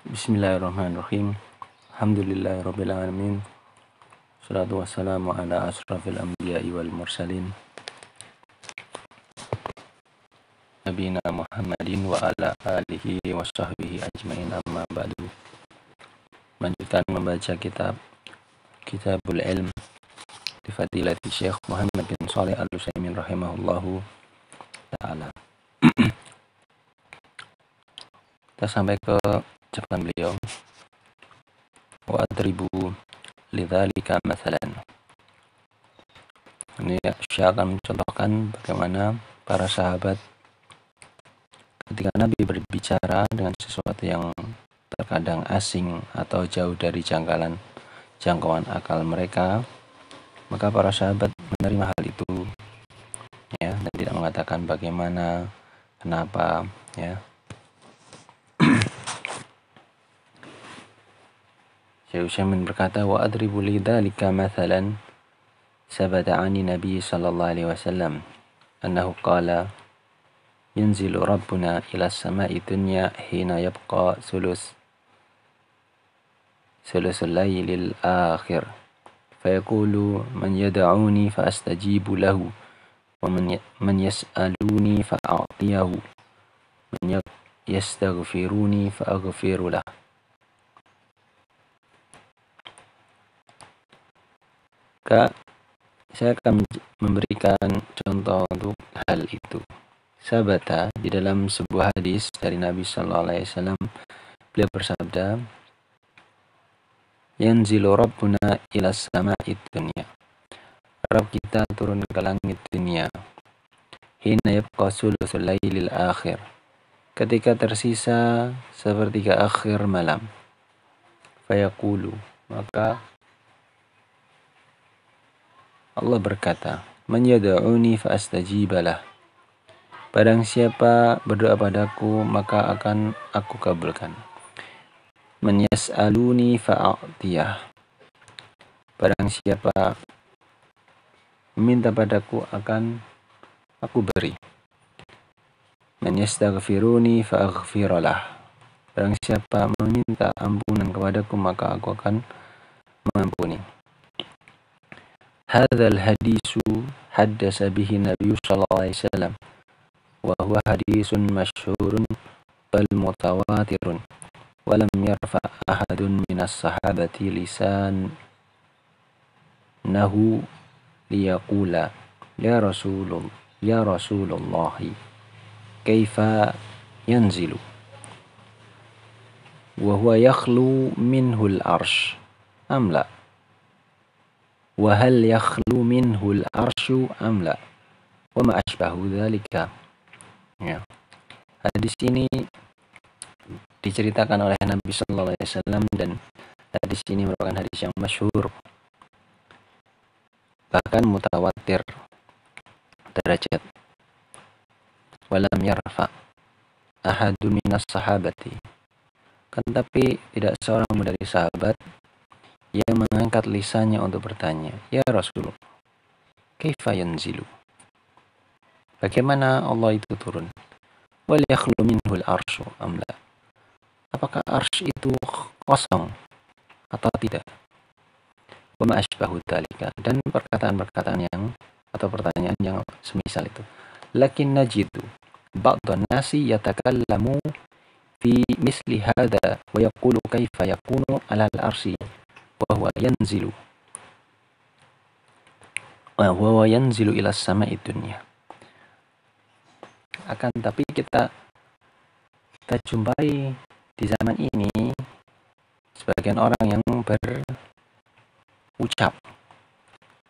Bismillahirrahmanirrahim. Alhamdulillahirabbil alamin. Wassalatu wassalamu ala asrafil anbiya'i wal mursalin. Nabiyina Muhammadin wa ala alihi wa sahbihi ajmain, amma ba'du. Lanjutkan membaca Kitabul Ilm di Fadilati Syekh Muhammad bin Shalih Al-Utsaimin rahimahullahu ta'ala. Kita sampai ke ucapan beliau, wa adribu lidzalika mathalan. Ini Syekh akan mencontohkan bagaimana para sahabat ketika Nabi berbicara dengan sesuatu yang terkadang asing atau jauh dari jangkauan akal mereka, maka para sahabat menerima hal itu, ya, dan tidak mengatakan bagaimana, kenapa, ya. Syekh Utsaimin berkata, wa adribu lidzalika mathalan sabata 'ani Nabi sallallahu alaihi wasallam annahu qala yanzilu rabbuna ila as-sama'i dunya hina yabqa thuluthul laylil akhir fayaqulu man yad'uni fa astajibu lahu wa man yas'aluni fa a'tiyahu man yastaghfiruni fa aghfiru lahu. Saya akan memberikan contoh untuk hal itu. Sabata, di dalam sebuah hadis dari Nabi sallallahu alaihi wasallam, beliau bersabda, yanzilu rabbuna ila sama'i dunya. Rabb kita turun ke langit dunia. Hina yabqa thuluthul laylil akhir. Ketika tersisa sepertiga akhir malam. Fayaqulu, maka Allah berkata, man yad'uni fa astajibalah. Barang siapa berdoa padaku, maka akan aku kabulkan. Man yas'aluni fa a'tiyah. Barang siapa meminta padaku, akan aku beri. Man yastaghfiruni fa aghfiralah. Barang siapa meminta ampunan kepadaku, maka aku akan mengampuni. Hadzal hadisu haddasa bihi Nabi sallallahu alaihi wasallam wa huwa hadisun masyhurun bal mutawatirun wa lam yarfa ahadun minas sahabati lisanahu liyaqula ya Rasulullah kaifa yanzilu wa huwa yakhlu minhu al-arsh am la wa hal yakhlu minhu al-arsyu am la wa ma ashbahu dzalika. Ya. Hadis ini diceritakan oleh Nabi sallallahu alaihi wasallam, dan hadis ini merupakan hadis yang masyhur, bahkan mutawatir derajat. Walam yarfa ahadun minas sahabati. Kan tapi tidak seorang dari sahabat yang mengangkat lisannya untuk bertanya, ya Rasulullah, kaifa yanzilu? Bagaimana Allah itu turun? Wal yakhlu minhul arsyu am la? Apakah arsy itu kosong atau tidak? Wa ma ashbahu dzalika, dan perkataan-perkataan yang atau pertanyaan yang semisal itu. Lakin najidu ba'dhan nasi yatakallamu fi misli hadza wa yaqulu kaifa yakunu 'alal arsy wa huwa yanzilu ila as-sama'i dunya. Akan tapi kita jumpai di zaman ini sebagian orang yang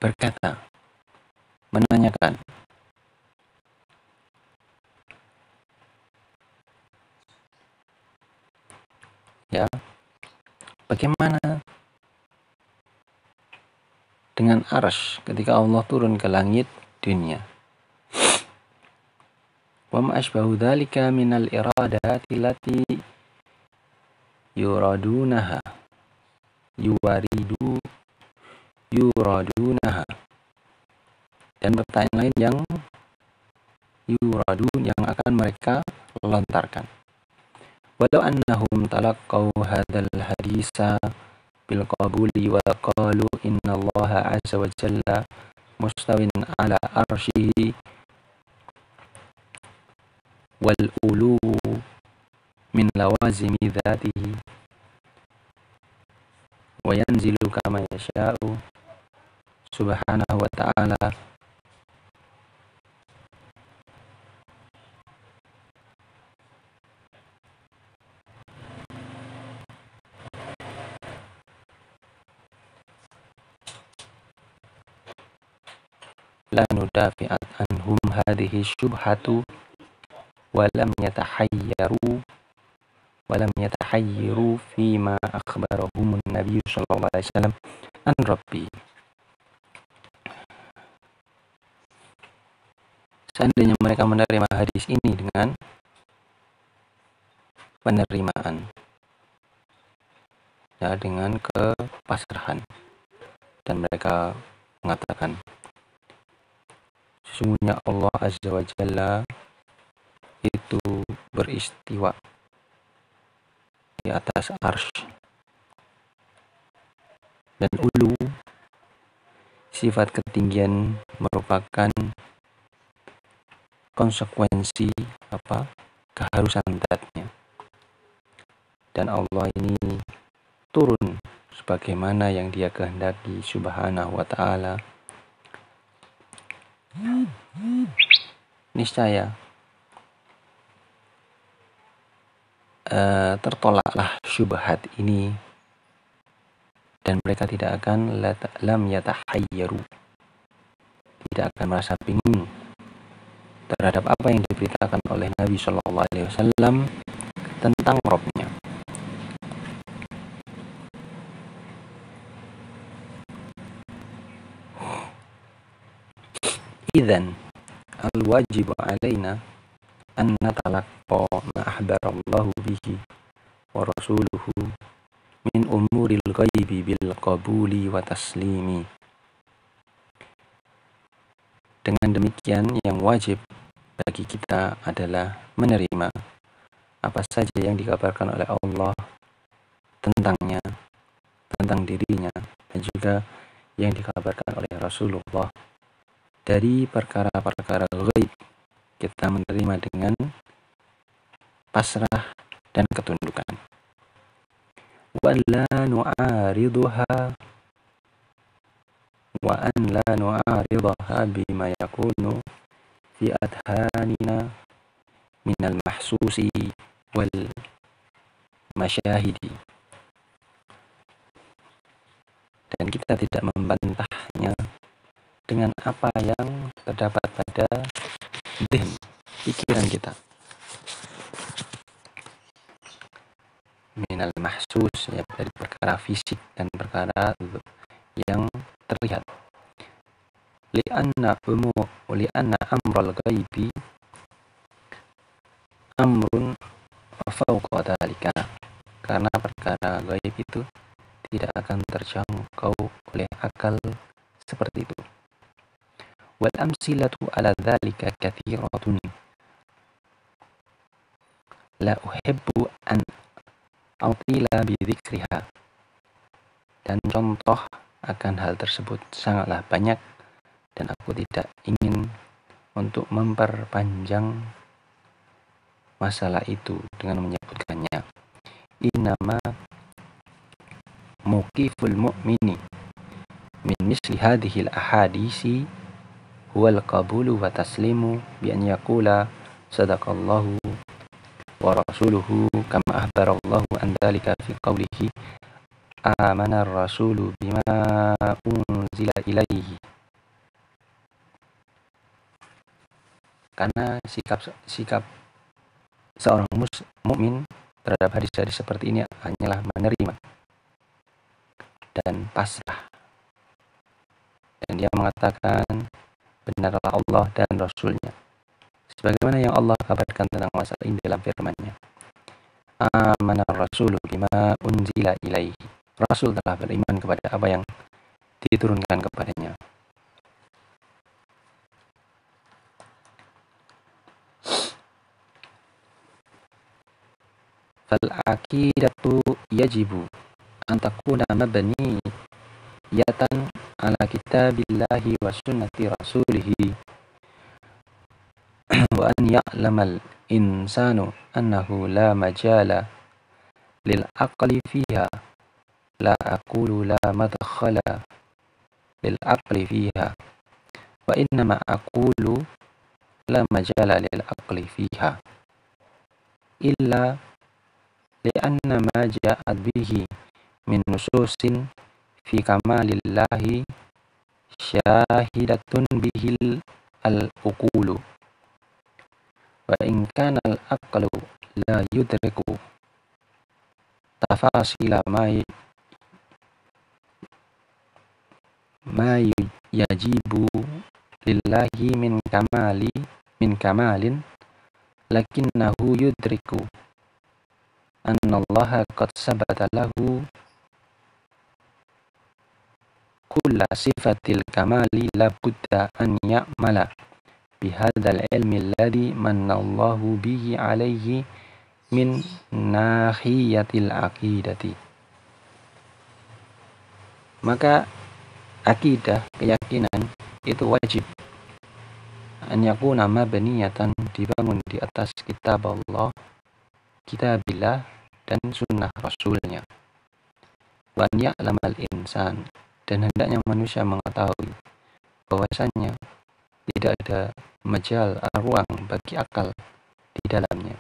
berkata, menanyakan, ya, bagaimana dengan arsy ketika Allah turun ke langit dunia? Wa ma ashbahu dzalika minal iradati allati yuradunaha. Dan pertanyaan lain yang yuradun, yang akan mereka lontarkan. walau annahum talaqaw hadzal haditsa bil qabuli wa qalu innallaha azza wa jalla mustawin ala arsyihi wal ulu min lawazimi dzatihi wa yanzilu kama yasha'u subhanahu wa ta'ala la nudafi'at anhum hadhihi syubhatu walam yatahayyaru fima akhbarahumun nabiy sallallahu alaihi wasallam an rabbi. Seandainya mereka menerima hadis ini dengan penerimaan, ya, dengan kepasrahan, dan mereka mengatakan sesungguhnya Allah azza wa jalla itu beristiwa di atas arsy, dan ulu, sifat ketinggian, merupakan konsekuensi keharusan zatnya, dan Allah ini turun sebagaimana yang Dia kehendaki subhanahu wa ta'ala. Niscaya tertolaklah syubhat ini, dan mereka tidak akan lam yatahayyaru, tidak akan merasa bingung terhadap apa yang diberitakan oleh Nabi Shallallahu Alaihi Wasallam tentang Robnya. Idzan al-wajibu alaina an natalaqqa ma akhbarallahu bihi wa rasuluhu min umuril ghaibi bil qabuli wa taslimi. Dengan demikian, yang wajib bagi kita adalah menerima apa saja yang dikabarkan oleh Allah tentangnya, tentang dirinya, dan juga yang dikabarkan oleh Rasulullah dari perkara-perkara ghaib. Kita menerima dengan pasrah dan ketundukan. Wa la nu'ariduha wa an la nu'aridaha bima yakunu fi adhanina minal mahsusi wal masyahidi, dan kita tidak membantahnya dengan apa yang terdapat pada pikiran kita, minal mahsus, ya, dari perkara fisik dan perkara yang terlihat. Lianna amral ghaibi amrun fawqa dzalika, karena perkara gaib itu tidak akan terjangkau oleh akal seperti itu. Wal amsilatu ala dzalika katsiratun la uhibbu an autila bi dzikriha, dan contoh akan hal tersebut sangatlah banyak, dan aku tidak ingin untuk memperpanjang masalah itu dengan menyebutkannya. Innama mauqiful mu'mini min misli hadhil ahadisi huwal qabulu wa taslimu bi an yaqula sadaqallahu wa rasuluhu kama ahbarallahu an dzalika fi qawlihi amana ar-rasulu bima unzila ilaihi. Karena sikap seorang mukmin terhadap hadis-hadis seperti ini hanyalah menerima dan pasrah, dan dia mengatakan benarlah Allah dan Rasulnya sebagaimana yang Allah kabarkan tentang masalah ini dalam firman-Nya. Amana ar-rasulu bima unzila ilaihi, Rasul telah beriman kepada apa yang diturunkan kepadanya. فالعقيدة يجب أن تكون مبنية على كتاب الله وسنة رسوله وأن يعلم الإنسان أنه لا مجال للعقل فيها لا أقول لا مدخل للعقل فيها وإنما أقول لا مجال للعقل فيها إلا لأن ما جاءت به من نصوص في كمال الله شاهدة به العقول وإن كان العقل لا يدرك تفاصيل ما يجب لله من كمال لكنه يدرك أن الله قد ثبت له كل صفة الكمال لابد أن يعمل بهذا العلم الذي من الله به عليه من ناحية العقيدة. Maka akidah, keyakinan itu wajib an yakuna mabniyatan, dibangun di atas kitab Allah, kitabillah, dan sunnah rasulnya. Wa an ya'lamal insan, dan hendaknya manusia mengetahui bahwasanya tidak ada majal, ruang bagi akal di dalamnya.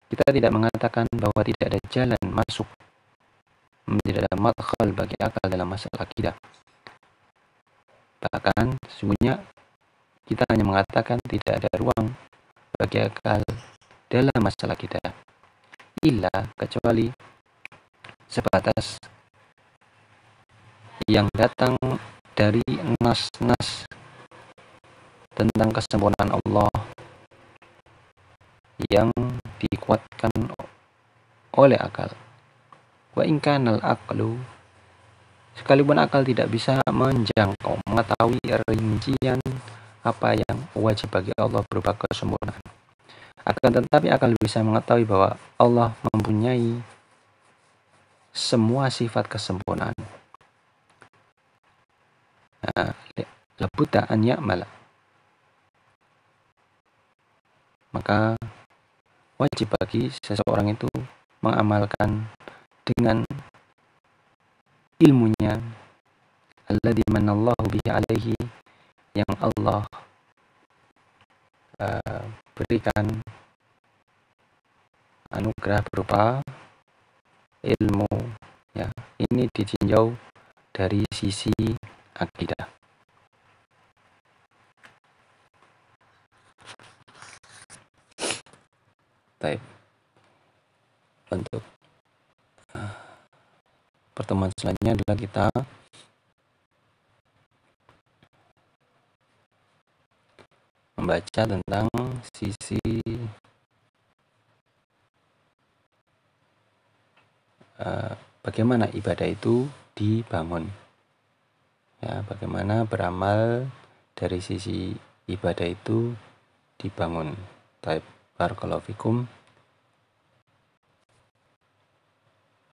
Kita tidak mengatakan bahwa tidak ada jalan masuk, tidak ada madkhal bagi akal dalam masalah akidah. Bahkan sesungguhnya kita hanya mengatakan tidak ada ruang bagi akal dalam masalah akidah, illa kecuali sebatas yang datang dari nas-nas tentang kesempurnaan Allah yang dikuatkan oleh akal. Wa in kanal aqlu, sekalipun akal tidak bisa menjangkau, mengetahui rincian apa yang wajib bagi Allah berupa kesempurnaan, akan tetapi akal bisa mengetahui bahwa Allah mempunyai semua sifat kesempurnaan. Labudda an ya'mala, maka wajib bagi seseorang itu mengamalkan dengan ilmunya alladzi manallahu bihi alaihi, yang Allah berikan anugerah berupa ilmu, ya. Ini ditinjau dari sisi akidah. Baik. Untuk pertemuan selanjutnya adalah kita membaca tentang sisi bagaimana ibadah itu dibangun, ya, bagaimana beramal dari sisi ibadah itu dibangun. Baik, barakallahu fikum.